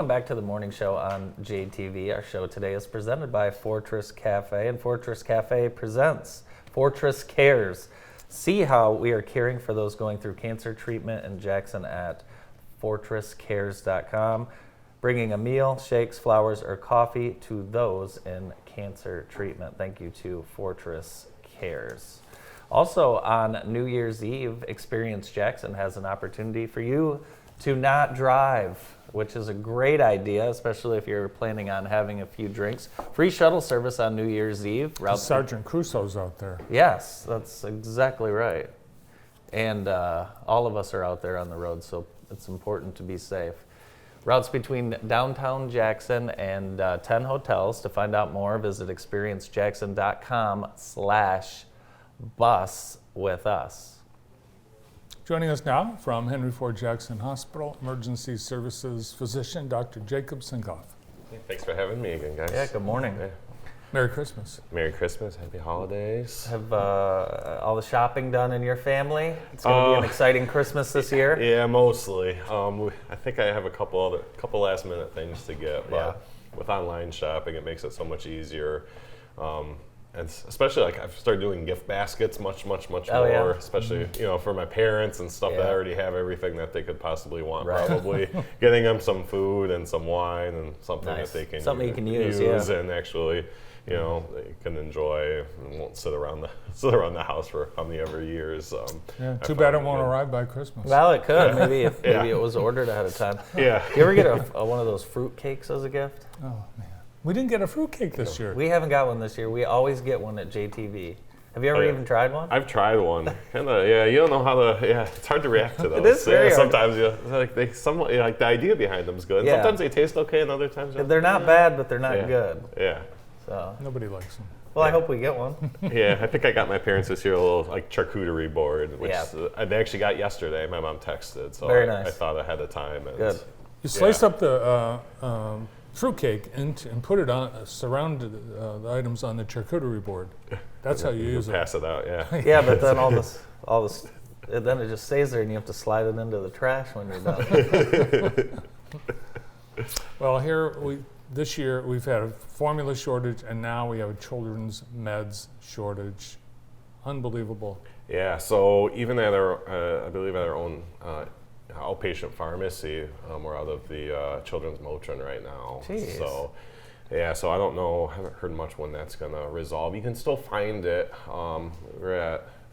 Welcome back to the morning show on JTV. Our show today is presented by Fortress Cafe, and Fortress Cafe presents Fortress Cares. See how we are caring for those going through cancer treatment in Jackson at fortresscares.com, bringing a meal, shakes, flowers, or coffee to those in cancer treatment. Thank you to Fortress Cares. Also on New Year's Eve, Experience Jackson has an opportunity for you to not drive, which is a great idea, especially if you're planning on having a few drinks. Free shuttle service on New Year's Eve. Sergeant Crusoe's out there. Yes, that's exactly right. And all of us are out there on the road, so it's important to be safe. Routes between downtown Jackson and 10 hotels. To find out more, visit experiencejackson.com/bus with us. Joining us now from Henry Ford Jackson Hospital, Emergency Services physician, Dr. Jacob Sinkoff. Thanks for having me again, guys. Yeah, good morning. Yeah. Merry Christmas. Merry Christmas, happy holidays. Have all the shopping done in your family? It's going to be an exciting Christmas this year. Yeah, mostly. I think I have a couple last minute things to get, but with online shopping, it makes it so much easier. And especially like I've started doing gift baskets much more, especially for my parents and stuff that already have everything that they could possibly want. Right. Probably getting them some food and some wine and something that they can you can use and actually they can enjoy and won't sit around the house for how many ever years. Too bad it won't arrive by Christmas. Well, it could. Maybe if it was ordered ahead of time. Yeah. Do you ever get one of those fruit cakes as a gift? Oh man, we didn't get a fruitcake this year. We haven't got one this year. We always get one at JTV. Have you ever even tried one? I've tried one. You don't know how to. Yeah, it's hard to react to those. It is very hard. Sometimes, like the idea behind them is good. Yeah. Sometimes they taste okay, and other times they're not bad, but they're not good. Yeah. So Nobody likes them. well, I hope we get one. Yeah, I think I got my parents this year a little charcuterie board, which they actually got yesterday. My mom texted, so Very nice. I thought ahead of time. And Good. You sliced up the fruitcake and put it on, surrounded the items on the charcuterie board. That's how you use it. Pass it out, yeah. Yeah, but then all this, then it just stays there, and you have to slide it into the trash when you're done. Well, this year we've had a formula shortage, and now we have a children's meds shortage. Unbelievable. Yeah, so even at I believe at our own outpatient pharmacy, we're out of the children's Motrin right now. Jeez. So, so I don't know, haven't heard much when that's gonna resolve. You can still find it.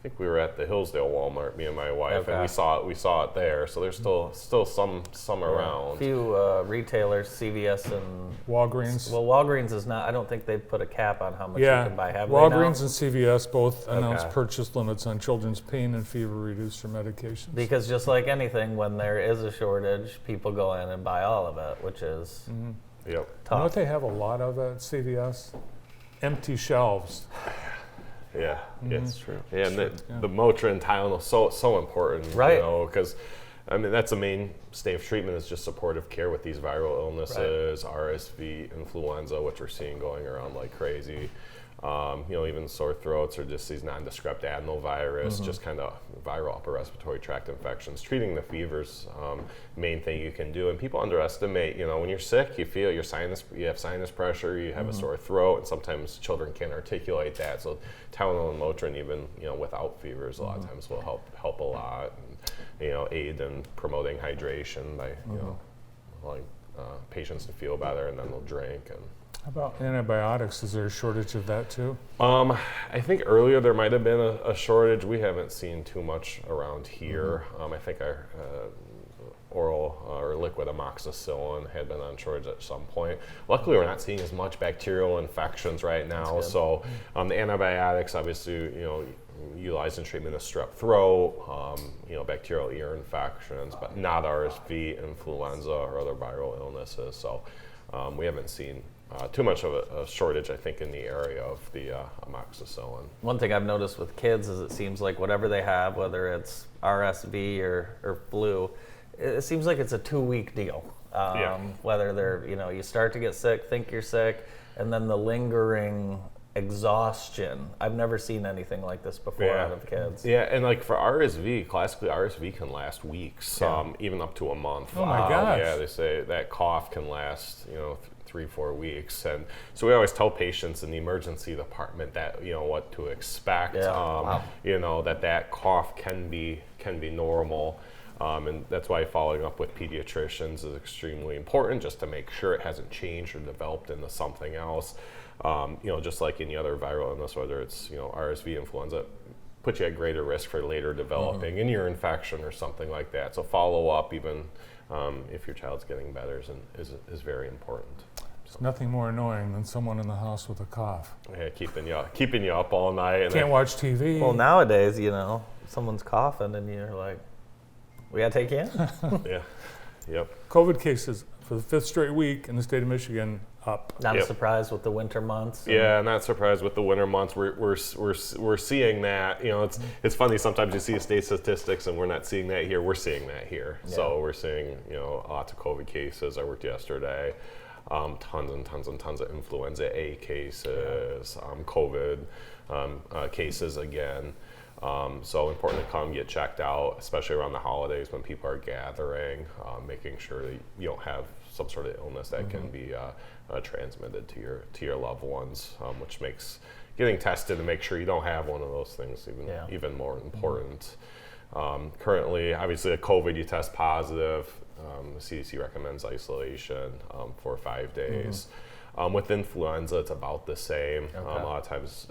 I think we were at the Hillsdale Walmart, me and my wife, and we saw it there. So there's still some around. A few retailers, CVS and Walgreens. Well, Walgreens is not. I don't think they've put a cap on how much you can buy. Have Walgreens they now? and CVS both announced purchase limits on children's pain and fever reducer medications. Because just like anything, when there is a shortage, people go in and buy all of it, which is Yep. You tough. know what they have a lot of at CVS? Empty shelves. Yeah, That's true. Yeah, and the Motrin, Tylenol, so important, Right? Because that's the mainstay of treatment is just supportive care with these viral illnesses, RSV, influenza, which we're seeing going around like crazy. Even sore throats or just these nondescript adenovirus, just kind of viral upper respiratory tract infections. Treating the fevers, main thing you can do. And people underestimate, when you're sick, you feel you have sinus pressure, you have a sore throat, and sometimes children can't articulate that. So Tylenol and Motrin, even without fevers, a lot of times will help a lot. And, aid in promoting hydration by allowing patients to feel better, and then they'll drink. And How about antibiotics? Is there a shortage of that too? I think earlier there might have been a shortage. We haven't seen too much around here. I think our oral or liquid amoxicillin had been on shortage at some point. Luckily, we're not seeing as much bacterial infections right now. So the antibiotics, obviously, utilized in treatment of strep throat, bacterial ear infections, but not RSV, influenza, or other viral illnesses. So we haven't seen too much of a shortage, I think, in the area of the amoxicillin. One thing I've noticed with kids is it seems like whatever they have, whether it's RSV or flu, it seems like it's a 2-week deal. Whether they're, you start to get sick, think you're sick, and then the lingering exhaustion. I've never seen anything like this before out of kids. Yeah, and like for RSV, classically RSV can last weeks, even up to a month. Oh my gosh. Yeah, they say that cough can last, 3-4 weeks, and so we always tell patients in the emergency department that what to expect. That cough can be normal. And that's why following up with pediatricians is extremely important, just to make sure it hasn't changed or developed into something else. Just like any other viral illness, whether it's RSV, influenza, puts you at greater risk for later developing an ear infection or something like that. So follow up, even if your child's getting better, is very important. There's nothing more annoying than someone in the house with a cough. Yeah, keeping you up all night. And Can't watch TV. Well, nowadays, someone's coughing and you're like, we gotta take you in. Yeah. Yep. COVID cases for the 5th straight week in the state of Michigan up. Not a surprise with the winter months. Yeah, not surprised with the winter months. We're seeing that. It's funny, sometimes you see state statistics and we're not seeing that here. We're seeing that here. Yeah. So we're seeing lots of COVID cases. I worked yesterday. Tons and tons and tons of influenza A cases, COVID cases again. So important to come get checked out, especially around the holidays when people are gathering, making sure that you don't have some sort of illness that can be transmitted to your loved ones, which makes getting tested to make sure you don't have one of those things even more important. Currently, obviously, at COVID, you test positive. The CDC recommends isolation for 5 days. With influenza, it's about the same. A lot of times,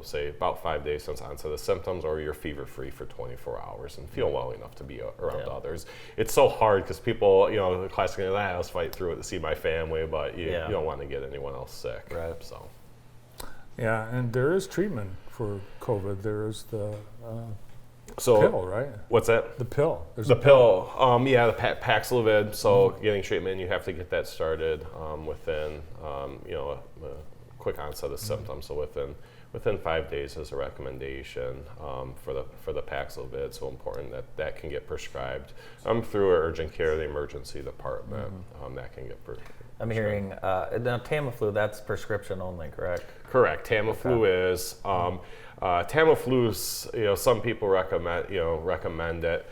say about 5 days since onset of symptoms, or you're fever-free for 24 hours and feel well enough to be around others. It's so hard because people, the classic, I'll fight through it to see my family, but you don't want to get anyone else sick. Right. So. Yeah, and there is treatment for COVID. There is the pill, right? What's that? The pill. There's the pill. The Paxlovid. So getting treatment, you have to get that started within, a quick onset of symptoms. So within 5 days is a recommendation for the Paxlovid. So important that can get prescribed through urgent care, the emergency department. That can get prescribed. I'm hearing now Tamiflu. That's prescription only, correct? Correct. Tamiflu is. Tamiflu's, some people recommend it.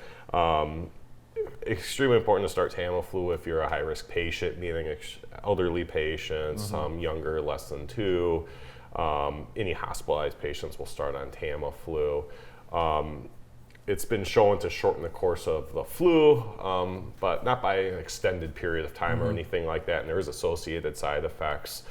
Extremely important to start Tamiflu if you're a high-risk patient, meaning elderly patients, younger, less than 2. Any hospitalized patients will start on Tamiflu. It's been shown to shorten the course of the flu, but not by an extended period of time or anything like that, and there is associated side effects.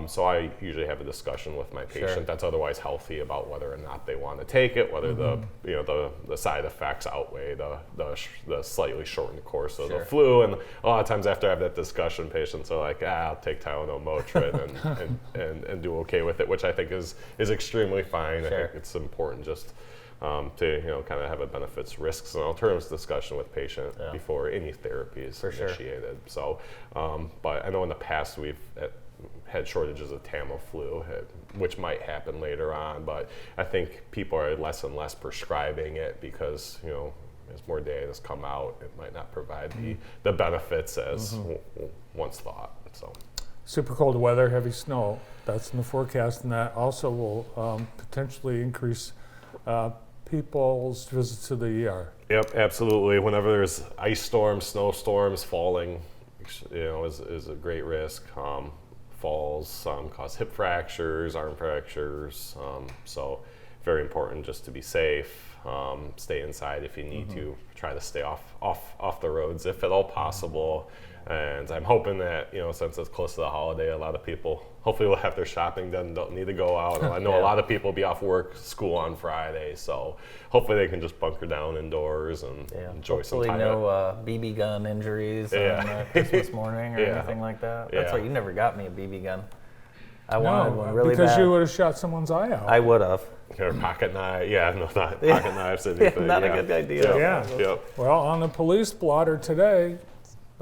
So I usually have a discussion with my patient that's otherwise healthy about whether or not they want to take it, whether the side effects outweigh the slightly shortened course of the flu. And a lot of times after I have that discussion, patients are like, I'll take Tylenol, Motrin, and do okay with it, which I think is extremely fine. I think it's important just to kind of have a benefits, risks, and alternatives discussion with patient before any therapy is initiated. So, but I know in the past we've had shortages of Tamiflu, which might happen later on, but I think people are less and less prescribing it because, as more data has come out, it might not provide the benefits as once thought. So, super cold weather, heavy snow, that's in the forecast, and that also will potentially increase people's visits to the ER. Yep, absolutely. Whenever there's ice storms, snowstorms, falling, is a great risk. Falls cause hip fractures, arm fractures, so very important just to be safe. Stay inside if you need to. Try to stay off the roads if at all possible. And I'm hoping that since it's close to the holiday, a lot of people hopefully will have their shopping done, don't need to go out. I know a lot of people will be off work, school on Friday, so hopefully they can just bunker down indoors and enjoy some time. Hopefully no BB gun injuries on Christmas morning or anything like that. That's why you never got me a BB gun. I wanted one really because bad. You would have shot someone's eye out. I would have. Or pocket knife, not pocket knives. Anything. Not a good idea. Yep. Well, on the police blotter today,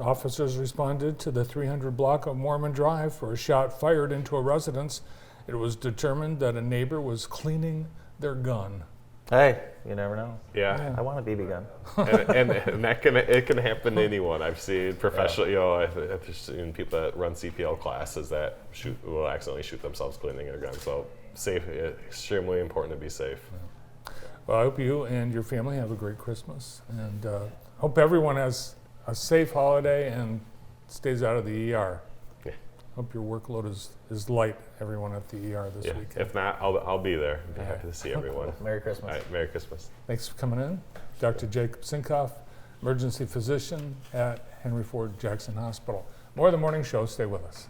officers responded to the 300 block of Mormon Drive for a shot fired into a residence. It was determined that a neighbor was cleaning their gun. Hey, you never know. Yeah. I want a BB gun. And it can happen to anyone. I've seen professional, I've seen people that run CPL classes that will accidentally shoot themselves cleaning a gun. So safe, extremely important to be safe. Well, I hope you and your family have a great Christmas, and hope everyone has a safe holiday and stays out of the ER. Yeah. Hope your workload is light, everyone at the ER this weekend. If not, I'll be there. I'd be happy to see everyone. Merry Christmas. All right, Merry Christmas. Thanks for coming in. Dr. Jacob Sinkoff, emergency physician at Henry Ford Jackson Hospital. More of the morning show. Stay with us.